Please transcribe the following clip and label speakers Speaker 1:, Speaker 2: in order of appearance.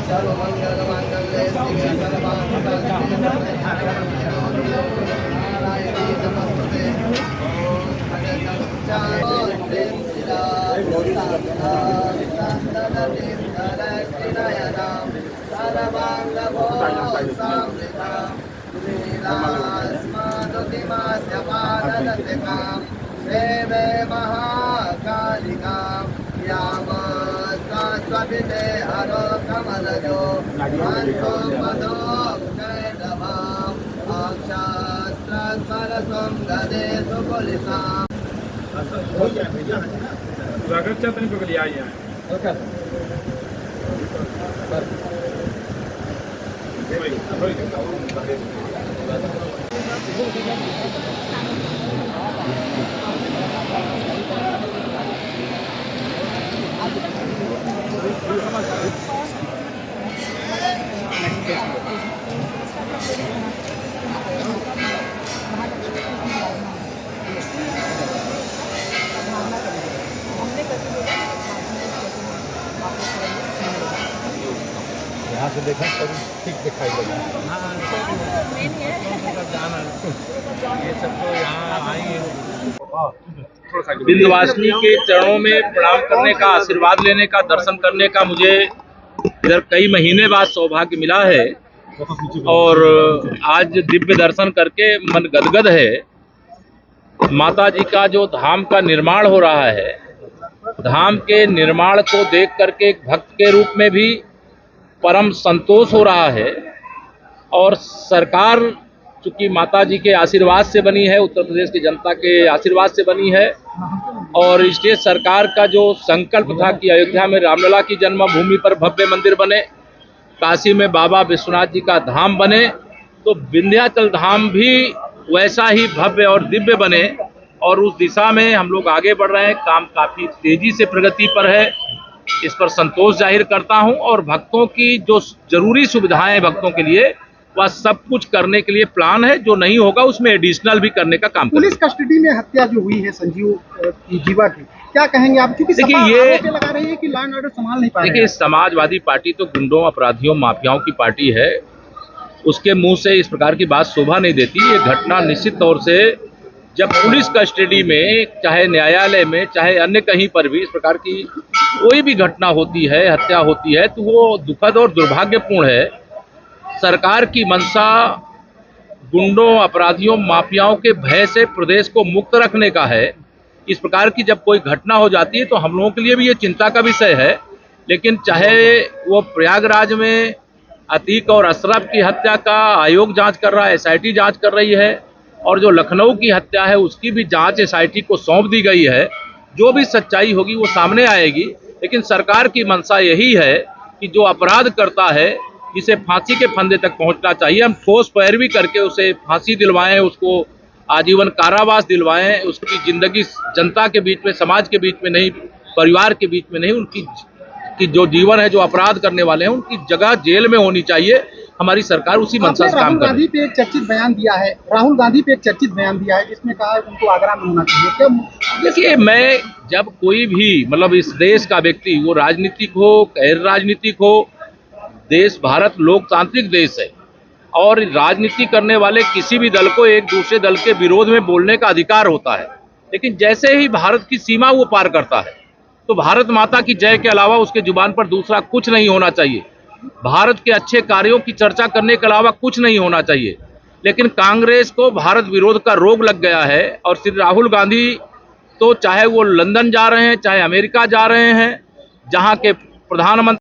Speaker 1: सर्वमंगलमांगल्ये शिवे सर्वार्थसाधिके नारायणी नमस्ते। ओम भजनं सेवे महाकालिकां यामस्वभिते हरो कमलजो हंसो पदो कैटभाम् अक्षास्त्रस्वरसं गदे सुकुलिसाम्।
Speaker 2: नहीं पकड़ लिया यहाँ
Speaker 3: यहाँ से देखा तभी ठीक दिखाई देगा।
Speaker 2: ये सब तो यहाँ आएंगे।
Speaker 4: विंध्यवासिनी के चरणों में प्रणाम करने का, आशीर्वाद लेने का, दर्शन करने का मुझे इधर कई महीने बाद सौभाग्य मिला है और आज दिव्य दर्शन करके मन गदगद है। माता जी का जो धाम का निर्माण हो रहा है, धाम के निर्माण को देख करके एक भक्त के रूप में भी परम संतोष हो रहा है। और सरकार चूंकि माता जी के आशीर्वाद से बनी है, उत्तर प्रदेश की जनता के आशीर्वाद से बनी है और स्टेट सरकार का जो संकल्प था कि अयोध्या में रामलला की जन्मभूमि पर भव्य मंदिर बने, काशी में बाबा विश्वनाथ जी का धाम बने, तो विंध्याचल धाम भी वैसा ही भव्य और दिव्य बने और उस दिशा में हम लोग आगे बढ़ रहे हैं। काम काफ़ी तेजी से प्रगति पर है, इस पर संतोष जाहिर करता हूं और भक्तों की जो जरूरी सुविधाएं भक्तों के लिए वह सब कुछ करने के लिए प्लान है। जो नहीं होगा उसमें एडिशनल भी करने का काम
Speaker 5: पुलिस कस्टडी में हत्या जो हुई है संजीव जीवा की, क्या कहेंगे आप? क्योंकि
Speaker 4: देखिए
Speaker 5: सपा
Speaker 4: ये
Speaker 5: आरोप लगा रही है कि लॉ एंड ऑर्डर संभाल नहीं पा रहे हैं।
Speaker 4: देखिए समाजवादी पार्टी तो गुंडों, अपराधियों, माफियाओं की पार्टी है, उसके मुंह से इस प्रकार की बात शोभा नहीं देती। ये घटना निश्चित तौर से जब पुलिस कस्टडी में, चाहे न्यायालय में, चाहे अन्य कहीं पर भी इस प्रकार की कोई भी घटना होती है, हत्या होती है, तो वो दुखद और दुर्भाग्यपूर्ण है। सरकार की मंशा गुंडों, अपराधियों, माफियाओं के भय से प्रदेश को मुक्त रखने का है। इस प्रकार की जब कोई घटना हो जाती है तो हम लोगों के लिए भी ये चिंता का विषय है। लेकिन चाहे वो प्रयागराज में अतीक और अशरफ की हत्या का आयोग जांच कर रहा है, SIT जांच कर रही है, और जो लखनऊ की हत्या है उसकी भी जांच SIT को सौंप दी गई है। जो भी सच्चाई होगी वो सामने आएगी। लेकिन सरकार की मंशा यही है कि जो अपराध करता है, जिसे फांसी के फंदे तक पहुंचना चाहिए, हम ठोस पैरवी करके उसे फांसी दिलवाएं, उसको आजीवन कारावास दिलवाएं, उसकी जिंदगी जनता के बीच में, समाज के बीच में नहीं, परिवार के बीच में नहीं, उनकी कि जो जीवन है, जो अपराध करने वाले हैं उनकी जगह जेल में होनी चाहिए। हमारी सरकार उसी मंशा से काम कर रही है।
Speaker 5: राहुल गांधी पे एक चर्चित बयान दिया है, जिसमें कहा है उनको आगरा में होना चाहिए। क्या
Speaker 4: देखिए, मैं जब कोई भी मतलब इस देश का व्यक्ति, वो राजनीतिक हो, गैर राजनीतिक हो, देश भारत लोकतांत्रिक देश है और राजनीति करने वाले किसी भी दल को एक दूसरे दल के विरोध में बोलने का अधिकार होता है। लेकिन जैसे ही भारत की सीमा वो पार करता है तो भारत माता की जय के अलावा उसके जुबान पर दूसरा कुछ नहीं होना चाहिए। भारत के अच्छे कार्यों की चर्चा करने के अलावा कुछ नहीं होना चाहिए। लेकिन कांग्रेस को भारत विरोध का रोग लग गया है और श्री राहुल गांधी तो चाहे वो लंदन जा रहे हैं, चाहे अमेरिका जा रहे हैं, जहां के प्रधानमंत्री